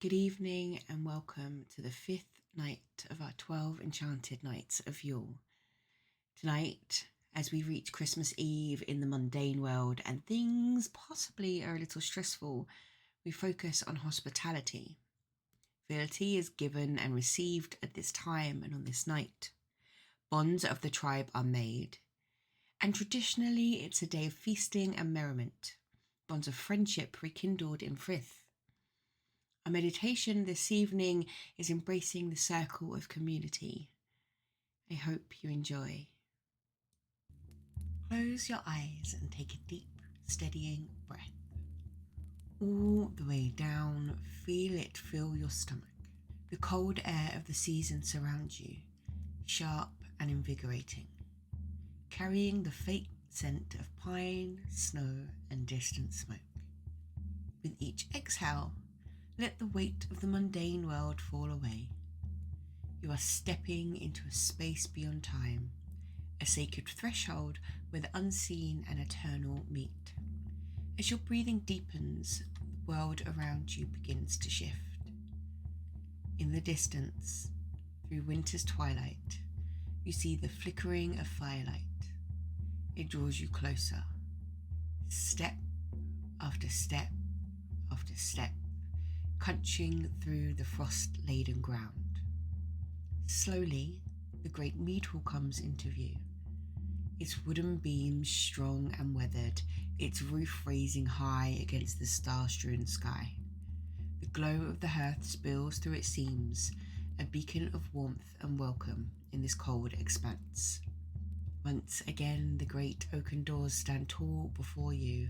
Good evening and welcome to the fifth night of our 12 enchanted nights of Yule. Tonight, as we reach Christmas Eve in the mundane world and things possibly are a little stressful, we focus on hospitality. Fealty is given and received at this time and on this night. Bonds of the tribe are made, and traditionally it's a day of feasting and merriment. Bonds of friendship rekindled in frith. Our meditation this evening is embracing the circle of community. I hope you enjoy. Close your eyes and take a deep, steadying breath. All the way down, feel it fill your stomach. The cold air of the season surrounds you, sharp and invigorating, carrying the faint scent of pine, snow, and distant smoke. With each exhale, let the weight of the mundane world fall away. You are stepping into a space beyond time, a sacred threshold where the unseen and eternal meet. As your breathing deepens, the world around you begins to shift. In the distance, through winter's twilight, you see the flickering of firelight. It draws you closer, step after step after step, crunching through the frost-laden ground. Slowly, the great mead hall comes into view, its wooden beams strong and weathered, its roof raising high against the star-strewn sky. The glow of the hearth spills through its seams, a beacon of warmth and welcome in this cold expanse. Once again, the great oaken doors stand tall before you,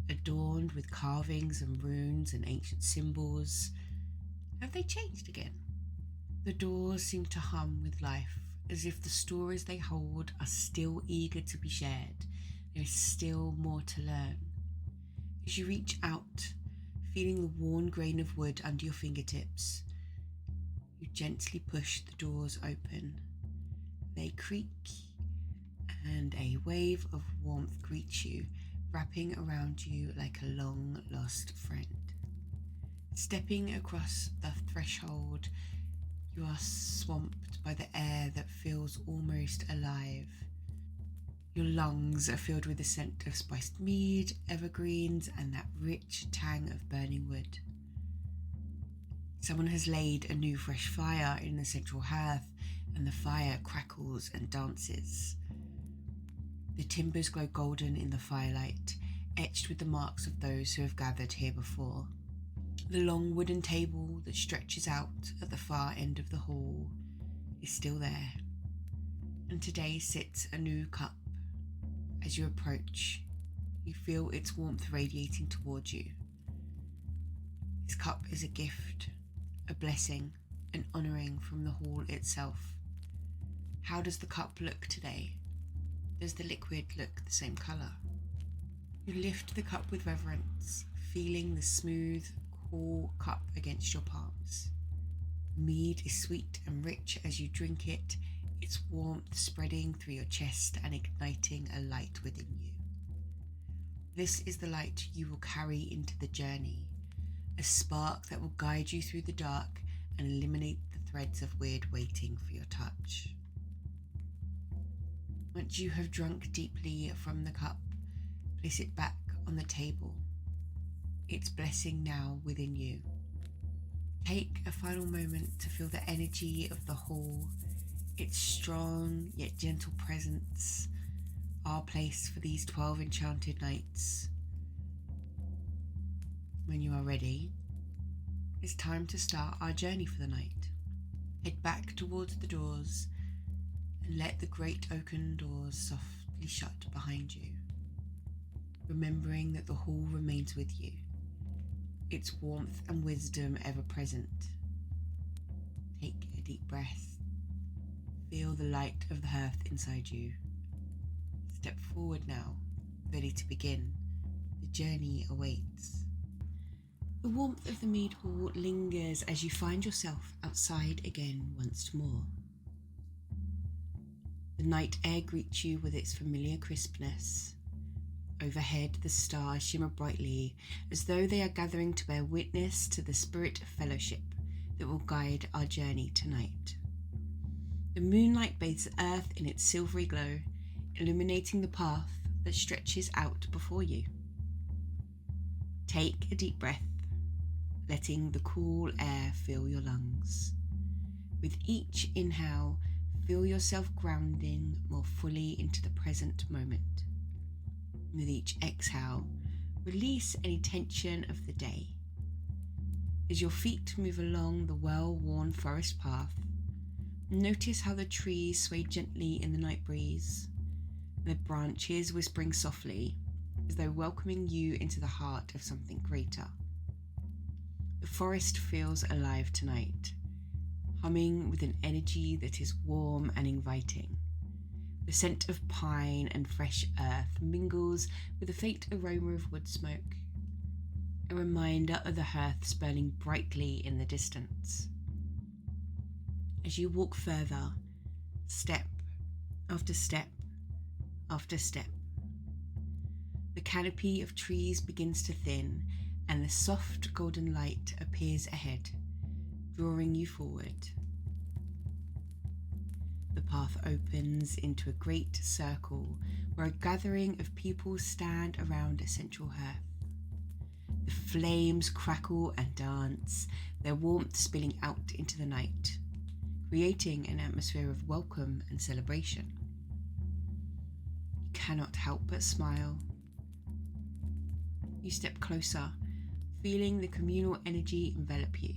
adorned with carvings and runes and ancient symbols. Have they changed again? The doors seem to hum with life, as if the stories they hold are still eager to be shared. There is still more to learn. As you reach out, feeling the worn grain of wood under your fingertips, you gently push the doors open. They creak, and a wave of warmth greets you, wrapping around you like a long-lost friend. Stepping across the threshold, you are swamped by the air that feels almost alive. Your lungs are filled with the scent of spiced mead, evergreens, and that rich tang of burning wood. Someone has laid a new fresh fire in the central hearth, and the fire crackles and dances. The timbers glow golden in the firelight, etched with the marks of those who have gathered here before. The long wooden table that stretches out at the far end of the hall is still there, and today sits a new cup. As you approach, you feel its warmth radiating towards you. This cup is a gift, a blessing, an honouring from the hall itself. How does the cup look today? Does the liquid look the same colour? You lift the cup with reverence, feeling the smooth, cool cup against your palms. Mead is sweet and rich as you drink it, its warmth spreading through your chest and igniting a light within you. This is the light you will carry into the journey, a spark that will guide you through the dark and eliminate the threads of weird waiting for your touch. Once you have drunk deeply from the cup, place it back on the table, its blessing now within you. Take a final moment to feel the energy of the hall, its strong yet gentle presence, our place for these 12 enchanted nights. When you are ready, it's time to start our journey for the night. Head back towards the doors and let the great oaken doors softly shut behind you, remembering that the hall remains with you, its warmth and wisdom ever present. Take a deep breath. Feel the light of the hearth inside you. Step forward now, ready to begin. The journey awaits. The warmth of the mead hall lingers as you find yourself outside again once more. The night air greets you with its familiar crispness. Overhead, the stars shimmer brightly, as though they are gathering to bear witness to the spirit of fellowship that will guide our journey tonight. The moonlight bathes Earth in its silvery glow, illuminating the path that stretches out before you. Take a deep breath, letting the cool air fill your lungs. With each inhale, feel yourself grounding more fully into the present moment. With each exhale, release any tension of the day. As your feet move along the well-worn forest path, notice how the trees sway gently in the night breeze, their branches whispering softly as though welcoming you into the heart of something greater. The forest feels alive tonight, humming with an energy that is warm and inviting. The scent of pine and fresh earth mingles with the faint aroma of wood smoke, a reminder of the hearths burning brightly in the distance. As you walk further, step after step after step, the canopy of trees begins to thin and the soft golden light appears ahead, drawing you forward. The path opens into a great circle where a gathering of people stand around a central hearth. The flames crackle and dance, their warmth spilling out into the night, creating an atmosphere of welcome and celebration. You cannot help but smile. You step closer, feeling the communal energy envelop you,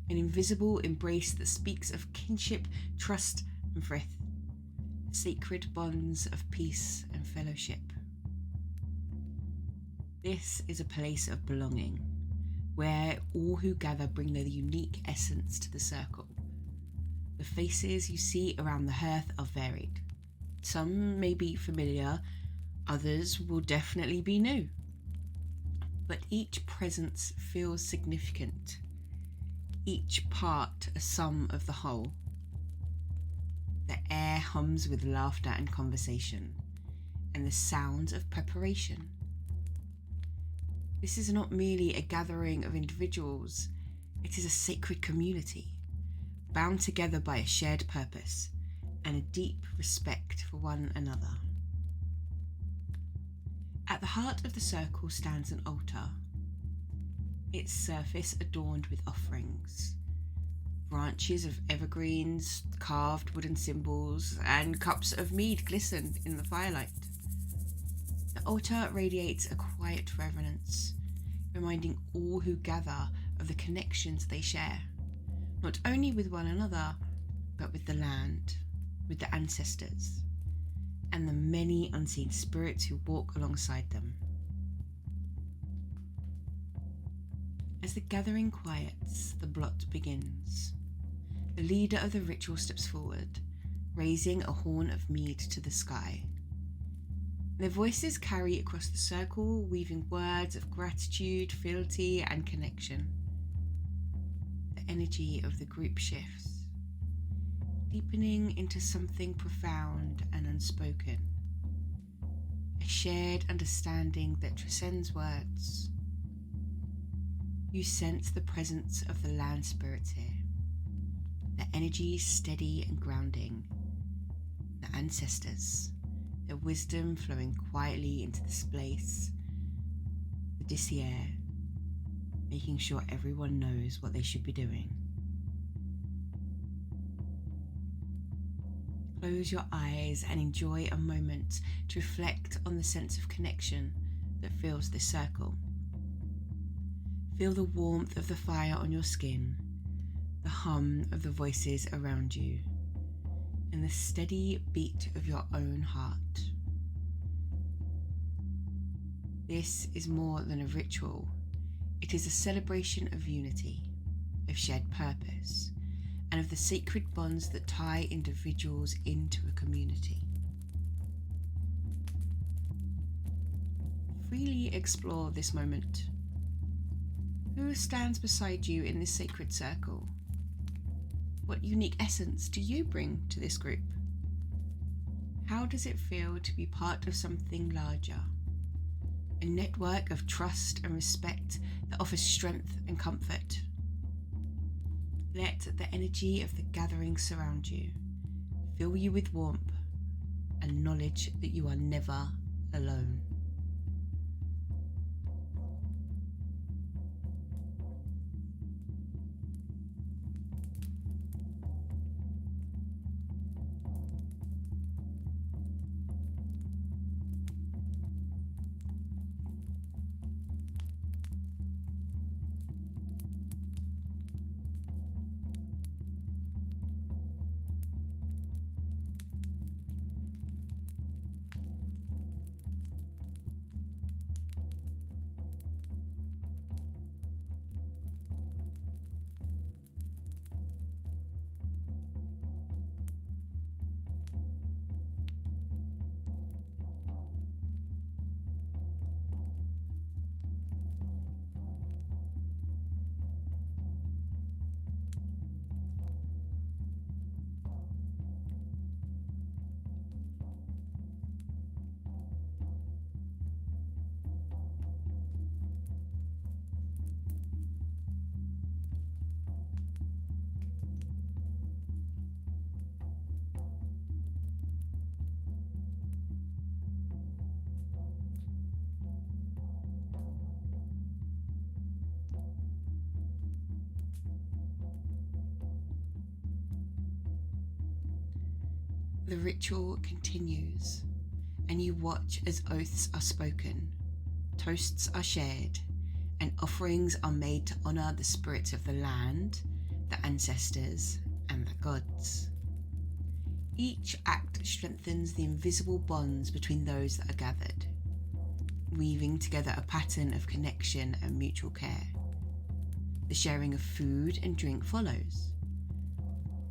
an invisible embrace that speaks of kinship, trust, and frith, sacred bonds of peace and fellowship. This is a place of belonging, where all who gather bring their unique essence to the circle. The faces you see around the hearth are varied. Some may be familiar, others will definitely be new. But each presence feels significant, each part a sum of the whole. The air hums with laughter and conversation, and the sounds of preparation. This is not merely a gathering of individuals, it is a sacred community, bound together by a shared purpose and a deep respect for one another. At the heart of the circle stands an altar, its surface adorned with offerings. Branches of evergreens, carved wooden symbols, and cups of mead glisten in the firelight. The altar radiates a quiet reverence, reminding all who gather of the connections they share, not only with one another, but with the land, with the ancestors, and the many unseen spirits who walk alongside them. As the gathering quiets, the blot begins. The leader of the ritual steps forward, raising a horn of mead to the sky. Their voices carry across the circle, weaving words of gratitude, fealty, and connection. The energy of the group shifts, deepening into something profound and unspoken, a shared understanding that transcends words. You sense the presence of the land spirits here, the energy steady and grounding, the ancestors, their wisdom flowing quietly into this place, the Dissier, making sure everyone knows what they should be doing. Close your eyes and enjoy a moment to reflect on the sense of connection that fills this circle. Feel the warmth of the fire on your skin, the hum of the voices around you, and the steady beat of your own heart. This is more than a ritual. It is a celebration of unity, of shared purpose, and of the sacred bonds that tie individuals into a community. Freely explore this moment. Who stands beside you in this sacred circle? What unique essence do you bring to this group? How does it feel to be part of something larger, a network of trust and respect that offers strength and comfort. Let the energy of the gathering surround you, fill you with warmth and knowledge that you are never alone. The ritual continues, and you watch as oaths are spoken, toasts are shared, and offerings are made to honour the spirits of the land, the ancestors, and the gods. Each act strengthens the invisible bonds between those that are gathered, weaving together a pattern of connection and mutual care. The sharing of food and drink follows,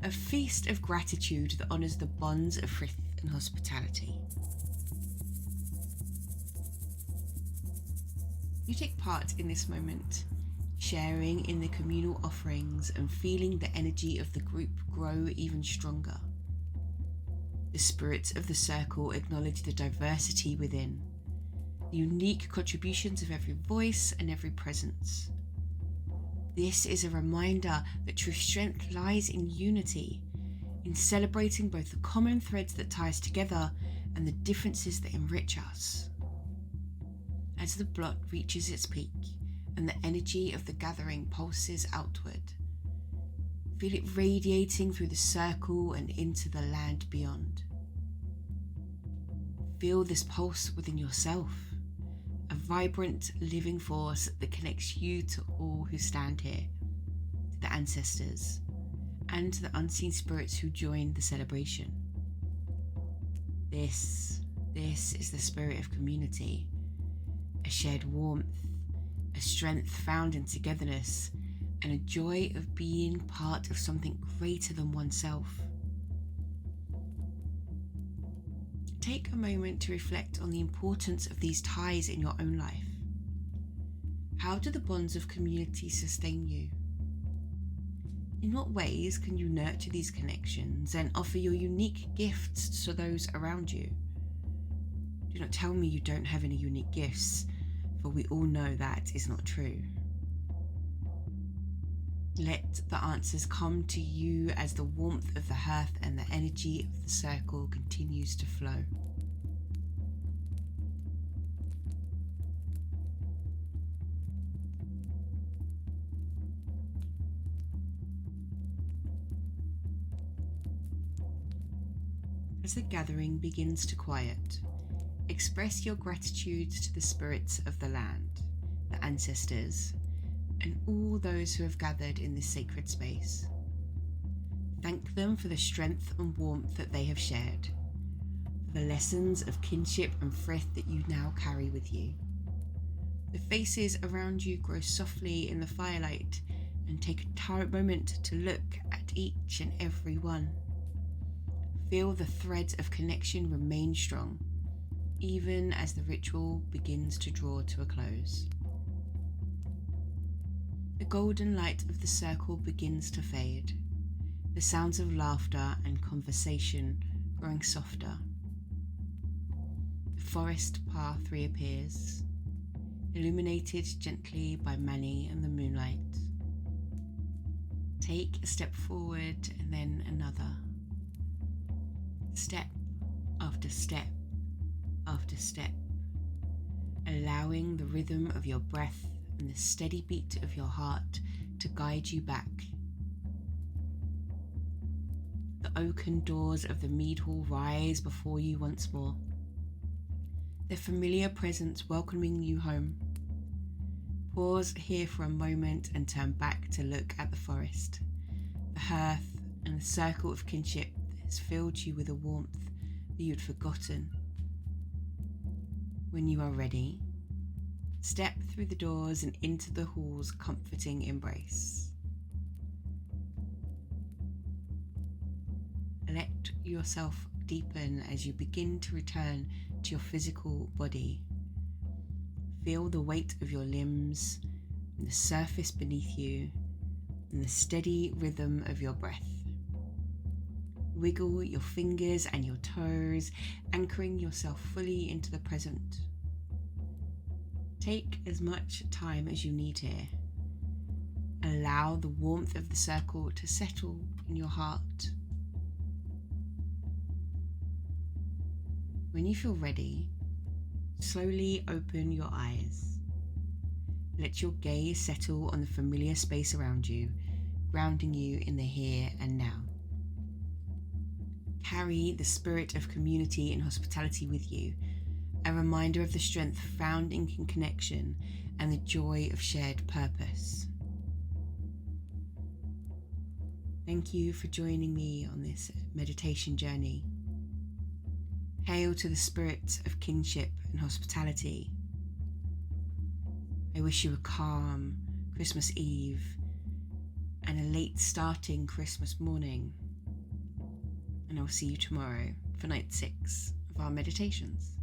a feast of gratitude that honours the bonds of frith and hospitality. You take part in this moment, sharing in the communal offerings and feeling the energy of the group grow even stronger. The spirits of the circle acknowledge the diversity within, the unique contributions of every voice and every presence. This is a reminder that true strength lies in unity, in celebrating both the common threads that tie us together and the differences that enrich us. As the Blót reaches its peak and the energy of the gathering pulses outward, feel it radiating through the circle and into the land beyond. Feel this pulse within yourself, a vibrant, living force that connects you to all who stand here, to the ancestors, and to the unseen spirits who join the celebration. This is the spirit of community, a shared warmth, a strength found in togetherness, and a joy of being part of something greater than oneself. Take a moment to reflect on the importance of these ties in your own life. How do the bonds of community sustain you? In what ways can you nurture these connections and offer your unique gifts to those around you? Do not tell me you don't have any unique gifts, for we all know that is not true. Let the answers come to you as the warmth of the hearth and the energy of the circle continues to flow. As the gathering begins to quiet, express your gratitude to the spirits of the land, the ancestors, and all those who have gathered in this sacred space. Thank them for the strength and warmth that they have shared, for the lessons of kinship and frith that you now carry with you. The faces around you grow softly in the firelight, and take a moment to look at each and every one. Feel the threads of connection remain strong, even as the ritual begins to draw to a close. The golden light of the circle begins to fade, the sounds of laughter and conversation growing softer. The forest path reappears, illuminated gently by Mani and the moonlight. Take a step forward and then another. Step after step after step, allowing the rhythm of your breath and the steady beat of your heart to guide you back. The oaken doors of the mead hall rise before you once more, their familiar presence welcoming you home. Pause here for a moment and turn back to look at the forest, the hearth, and the circle of kinship that has filled you with a warmth that you'd forgotten. When you are ready, step through the doors and into the hall's comforting embrace. Let yourself deepen as you begin to return to your physical body. Feel the weight of your limbs and the surface beneath you and the steady rhythm of your breath. Wiggle your fingers and your toes, anchoring yourself fully into the present. Take as much time as you need here. Allow the warmth of the circle to settle in your heart. When you feel ready, slowly open your eyes. Let your gaze settle on the familiar space around you, grounding you in the here and now. Carry the spirit of community and hospitality with you, a reminder of the strength found in connection and the joy of shared purpose. Thank you for joining me on this meditation journey. Hail to the spirit of kinship and hospitality. I wish you a calm Christmas Eve and a late starting Christmas morning. And I'll see you tomorrow for night 6 of our meditations.